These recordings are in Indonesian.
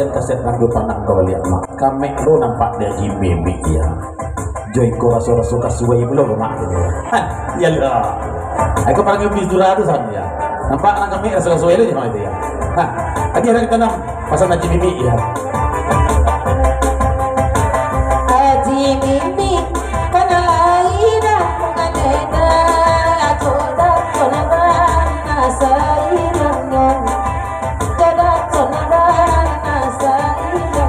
bagian kaset aku panak kau lihat mak kami lo nampak dia jimbi ya joy ko raso kasuai belum mak dia ya lah aku panggil bisura tu sana ya nampak anak kami raso kasuai itu jangan itu ya lagi ada kita nam pasal nak jimbi ya jimbi kana laina mengadena ajoda konabana sairanya joda konabana sairanya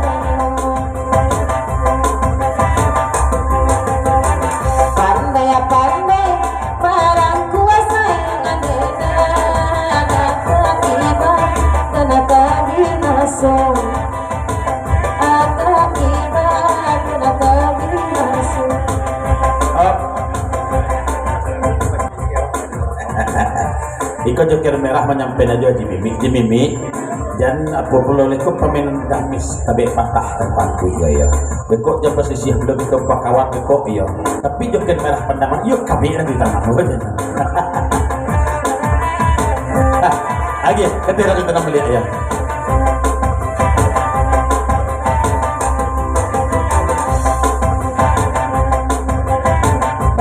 pandai parang kuasa yang adena ada tiba dan ada binaso Iko joker merah menyampaikan aja di mimi dan apa perlu lekuk pemain gamis tapi patah tempatku ya lekuk je posisi belum itu pakawat lekuk ya tapi joker merah pendaman yuk kami yang di tangan aja lagi ketika kita nak melihat ya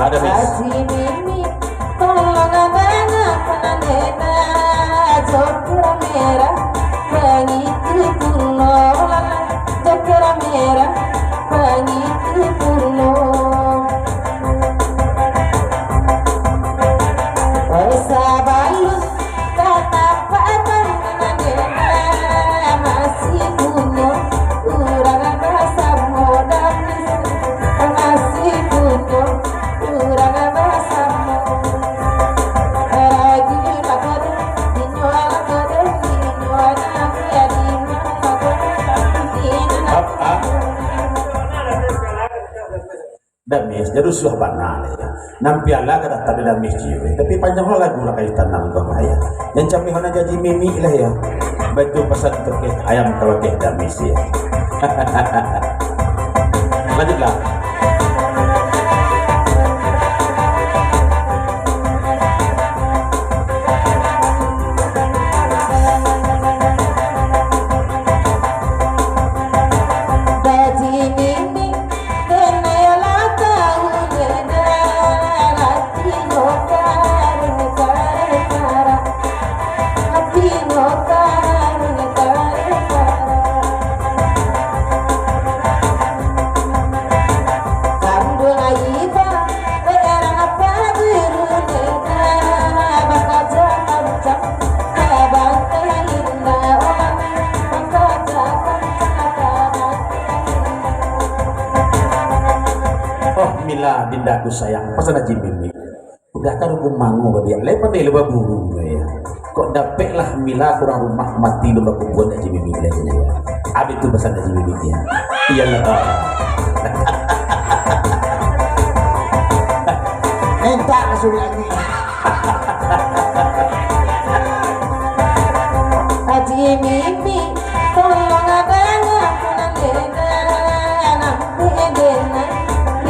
ada merah pengiti pulo jokera merah pengiti pulo sabalun kata patan menandena masih punya urang bahasa modal masih punya urang bahasa damis jadi sudah banal ya nampi ala kata tapi damis jiwa tapi panjang lagu lah kaitan nang bahaya yang camping mana jadi mimi lah ya betul pasal terkait ayam kalau ke damis ya lanjutlah Mila dindaku sayang pasal aja mimi udah kan aku mangu dia lepas dia lebah burung ya kok dapet lah Mila kurang rumah mati lebah kubuat aja mimi aja ya abis itu pasal aja mimi ya iyalah minta kasih lagi aji mimi tolong adanya penandena nampi edena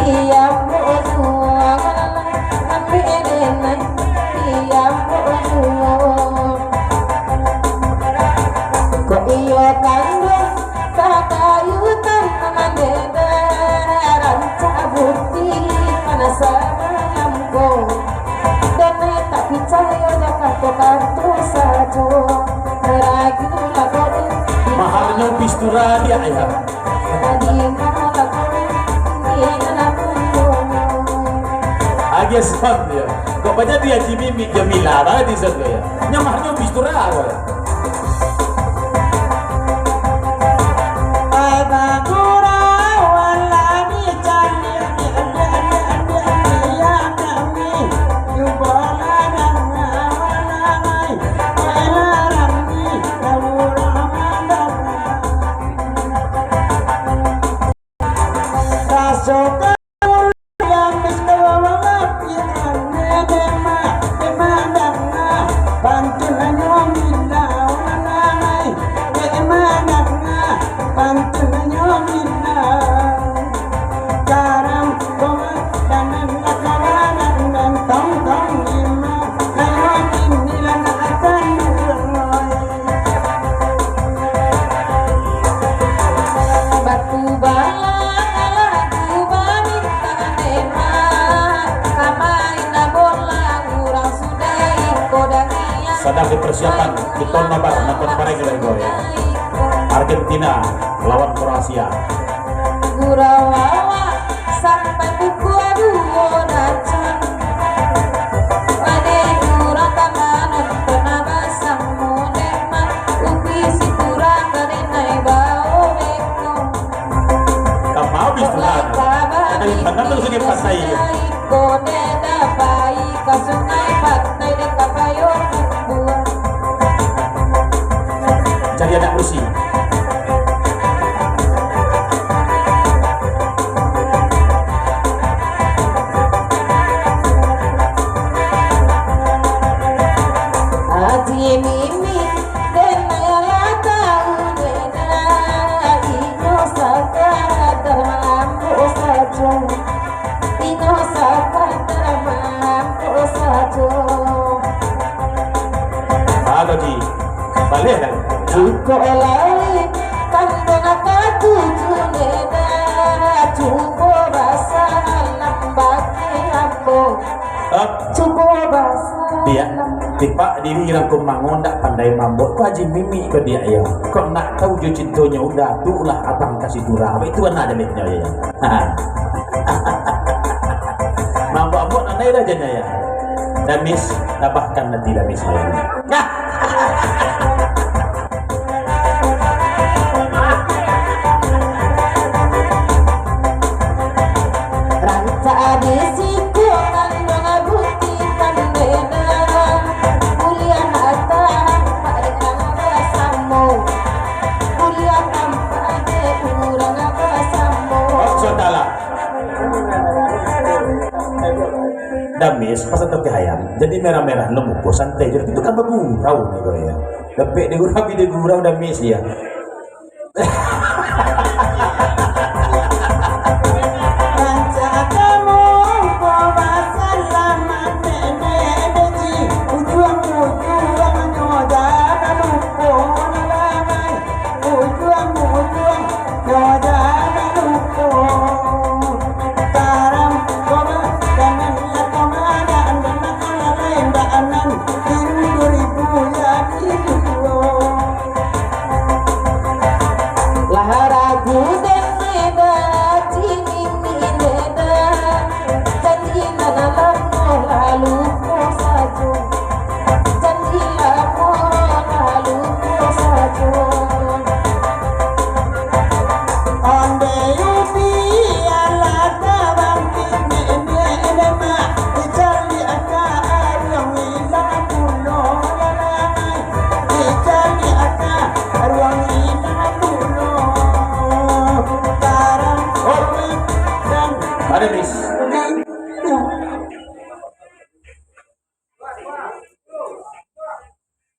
dia buat nampi edena dia buat kok iyo kandung kakayutan namandena rancak bukti mana sayangku dan tak percaya kartu saja ragu lagu mahalnya pistura dia ayah agak sebab dia kok banyak dia Mimi Jamila lah di sana ya nyamahnya pistura apa ya kita nonton bareng lagi ya. Argentina lawan Kroasia. Gurawawa sampai buku aduh racun. Ade kurang taman nonton abasang monema. Upi si kurang karenai bau beko. Tak mau istirahat. Kali mana tu sini pasai. Kode dapai kasungai pantai dekat payung buah. Cari anak kursi. Aji mimi denaya tahu dena ino sakadar mampu saja. Ino sakadar mampu saja. Halo di balik kan. Cukup lari kandang katuju neda. Cukup rasa lambaki ambo. Cukup rasa Dia tipak diri irang kumangon tak pandai mambok tu Haji Mimi ke dia ya. Kau nak tahu je cintonya udah tu lah abang kasih durah. Itu kan ada letnya ya. Mambok anai dah jana ya. Damis tambahkan nanti damis lagi. Ranca di siku kandang buti kandena. Kuliah mata pada basamu. Kuliah tanpa de urang basamu. Oh, saudara. Damis pas untuk hayam jadi merah-merah lemuk santai jadi itu kan bergurau nih gue ya. Lepek di gurau damis ya. Ranca kamu bahasa lama nenek ujung-ujung nyoda lupa lamai ujung-ujung nyoda lupa taram koma dengan koma dan rendaan 2000 ya itu Laharagu dan neda cini neda janji nanalam lalu ko sajo janji lamu lalu ko sajo Onde yupi ala tabang ini ma dicari aka ruang ila pulo lalai dicari aka ruang ila pulo tarang hormat dan Ada mis.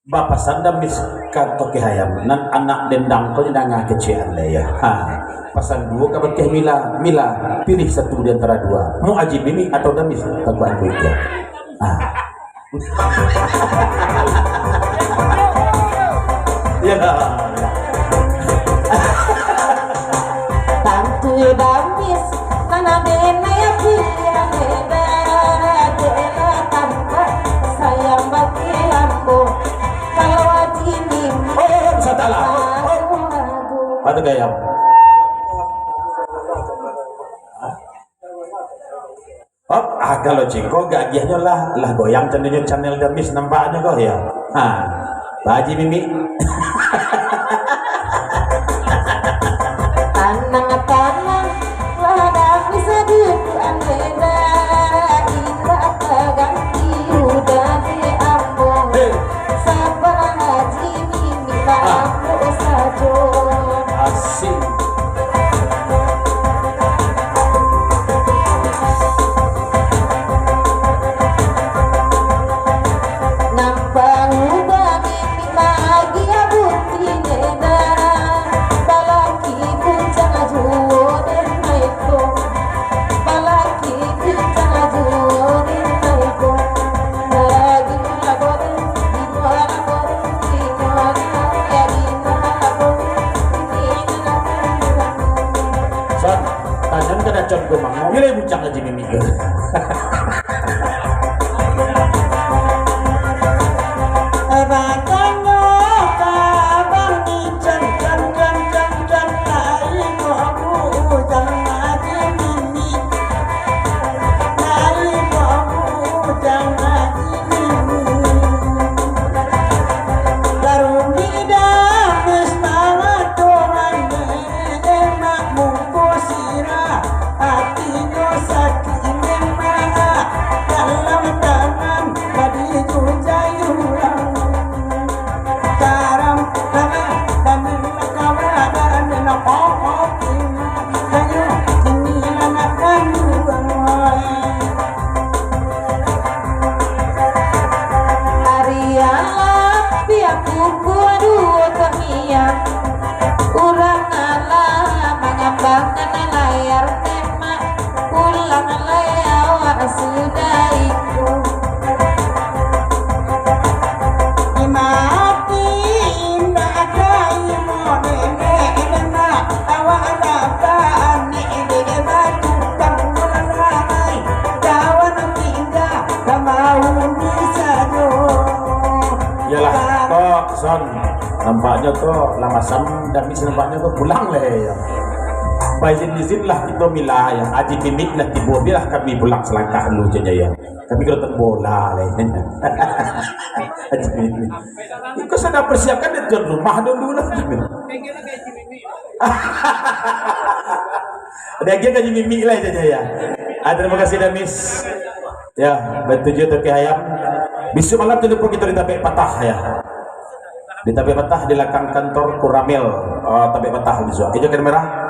Bapak sanda mis kantor ke hayam nan anak dendang kau jangan kecil ya. Pasan dua kabar ke Mila pilih satu di antara dua. Mau Haji Mimi atau Damis tak bantu ya. Ya. Tantu damis nana dena ya pilihan dena dena tanpa sayang bagi aku kalau Haji Mimi Oh, salah. aku Ada gaya. Kalau cingko gagiahnya lah goyang channel Damis nampaknya kok ya. Pak Haji Mimi. tanang-tanang lada bisa duduan dena indah ganti udah diambung sabar Haji Mimi aku sajo Asik. nampang udah Mimi bahagia bukti dena balaki puncang ajuo dan naiko balaki puncang ajuo dan naiko lagi labore di luar labore di luar ya di luar labore di luar Son, tangan kena con gue mang. Nilai bucang Haji Mimi ke. Bakanyo nampaknya kok lama sam dan bisa nampaknya kok pulang lah ya. Izin lah kita milah yang aji mimik lah tiba bilah kami pulang selangkah dulu saja ya. Tapi kalau terbola lah. Aji mimik. Kau sudah persiapkan di tuan rumah dulu lah. Dia gaji mimik lah saja ya. Terima kasih Damis. Ya, bertujuh Toki Hayam. Besok malam tu pun kita di Tapek Patah ya. Di Tapek Patah di belakang kantor Kuramil. Oh, Tapek Patah besok. Hijau merah.